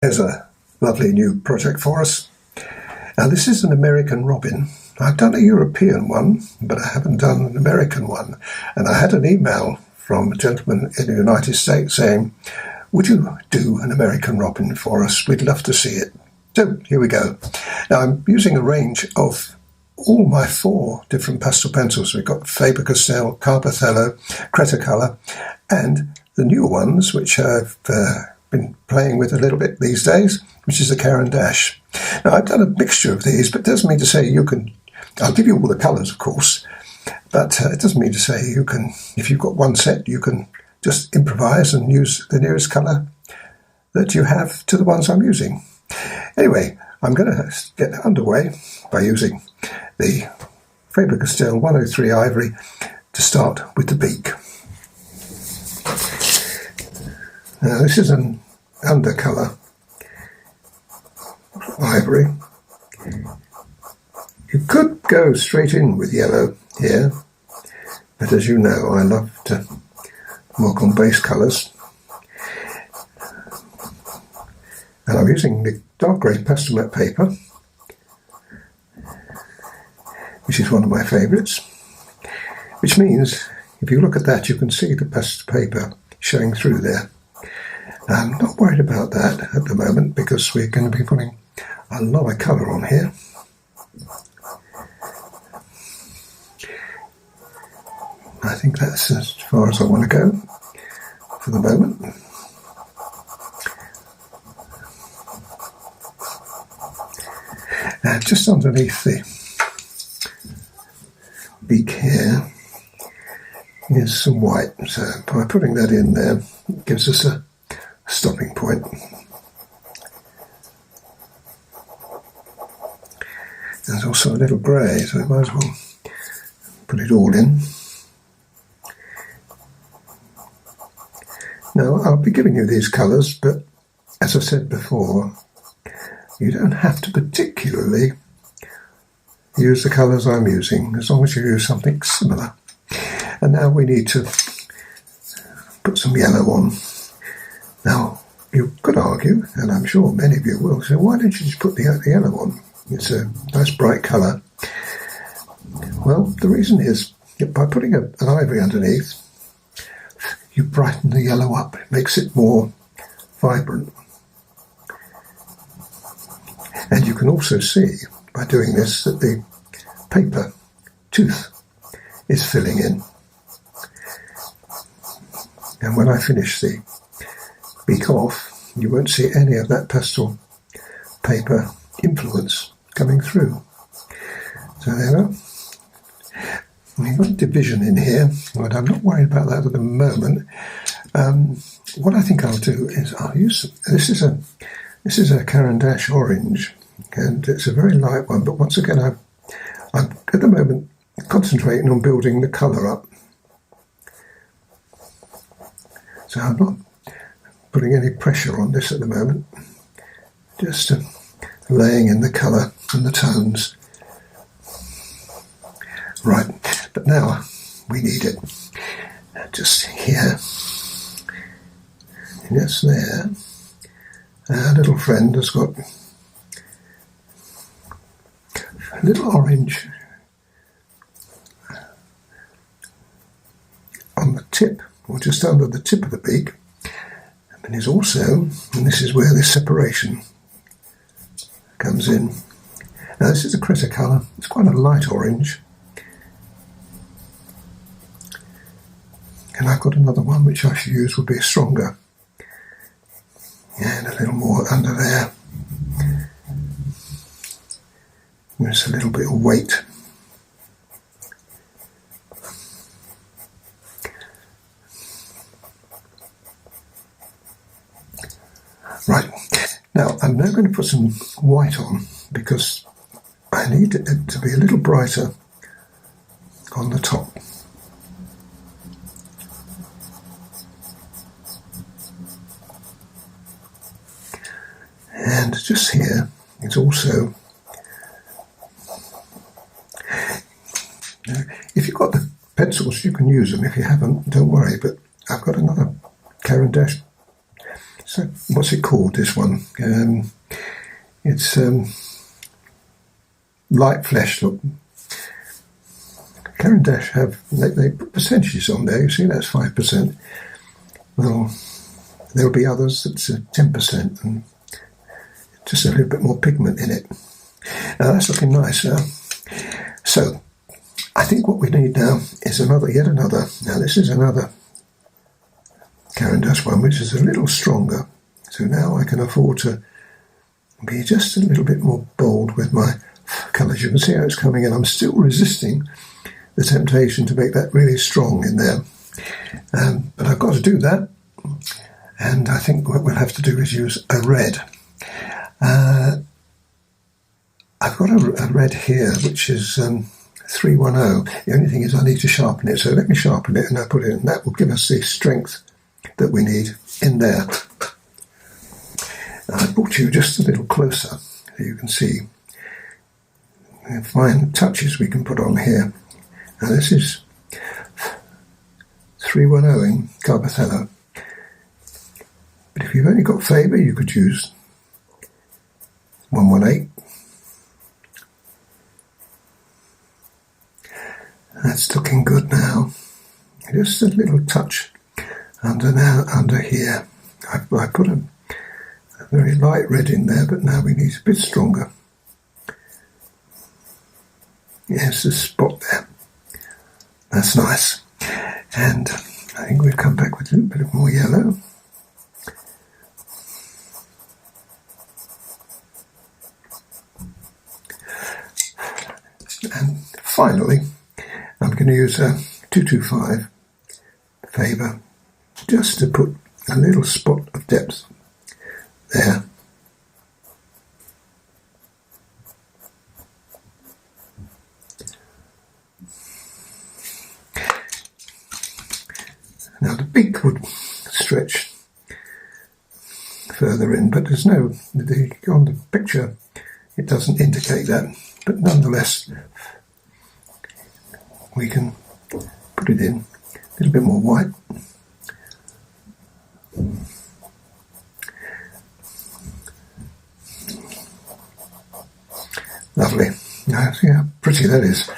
Here's a lovely new project for us. Now this is an American robin. I've done a European one, but I haven't done an American one. And I had an email from a gentleman in the United States saying, would you do an American robin for us? We'd love to see it. So here we go. Now I'm using a range of all my 4 different pastel pencils. We've got faber-castell, Carbothello, Cretacolor, and the newer ones, which I've been playing with a little bit these days, which is the Caran d'Ache. Now I've done a mixture of these, but it doesn't mean to say you can, I'll give you all the colours of course, but it doesn't mean to say you can, if you've got one set, you can just improvise and use the nearest colour that you have to the ones I'm using. Anyway, I'm going to get underway by using the Faber-Castell 103 Ivory to start with the beak. Now this is an undercolour ivory. You could go straight in with yellow here, but as you know I love to work on base colours. And I'm using the dark grey pastel matte paper, which is one of my favourites, which means if you look at that you can see the pastel paper showing through there. I'm not worried about that at the moment because we're going to be putting a lot of colour on here. I think that's as far as I want to go for the moment. Just underneath the beak here is some white, so by putting that in there it gives us a stopping point. There's also a little grey, so I might as well put it all in. Now I'll be giving you these colours, but as I said before, you don't have to particularly use the colours I'm using, as long as you use something similar. And now we need to put some yellow on. Now, you could argue, and I'm sure many of you will, say, why don't you just put the yellow on? It's a nice bright colour. Well, the reason is, that by putting an ivory underneath, you brighten the yellow up. It makes it more vibrant. And you can also see, by doing this, that the paper tooth is filling in. And when I finish the beak off, you won't see any of that pastel paper influence coming through. So there we go. We've got division in here, but I'm not worried about that at the moment. What I think I'll do is I'll use, this is a Caran d'Ache orange, and it's a very light one, but once again I'm at the moment concentrating on building the colour up. So I'm not putting any pressure on this at the moment, just laying in the colour and the tones. Right, but now we need it just here, yes, there. Our little friend has got a little orange on the tip, or just under the tip of the beak. And is also, and this is where this separation comes in. Now this is a Cretacolor. It's quite a light orange. And I've got another one which I should use would be stronger. And a little more under there. There's a little bit of weight. Right, now I'm now going to put some white on because I need it to be a little brighter on the top. And just here, it's also, if you've got the pencils, you can use them. If you haven't, don't worry, but I've got another Caran d'Ache So what's it called, this one? It's light flesh look. Caran d'Ache they put percentages on there. You see, that's 5%. Well, there'll be others that's 10% and just a little bit more pigment in it. Now that's looking nice now. So I think what we need now is yet another. Now this is another Caran d'Ache one, which is a little stronger. So now I can afford to be just a little bit more bold with my colours. You can see how it's coming in. I'm still resisting the temptation to make that really strong in there. But I've got to do that. And I think what we'll have to do is use a red. I've got a red here, which is 310. The only thing is I need to sharpen it. So let me sharpen it and I'll put it in. That will give us the strength that we need in there. Now, I brought you just a little closer so you can see the fine touches we can put on here. Now this is 310 in Carbothello. But if you've only got Faber, you could use 118. That's looking good now. Just a little touch under here. I put a very light red in there, but now we need a bit stronger. Yes, a spot there. That's nice. And I think we'll come back with a little bit of more yellow. And finally, I'm going to use a 225 Faber just to put a little spot of depth there. Now the beak would stretch further in, but there's no, on the picture it doesn't indicate that, but nonetheless we can put it in a little bit more white. Lovely. Now see how pretty that is.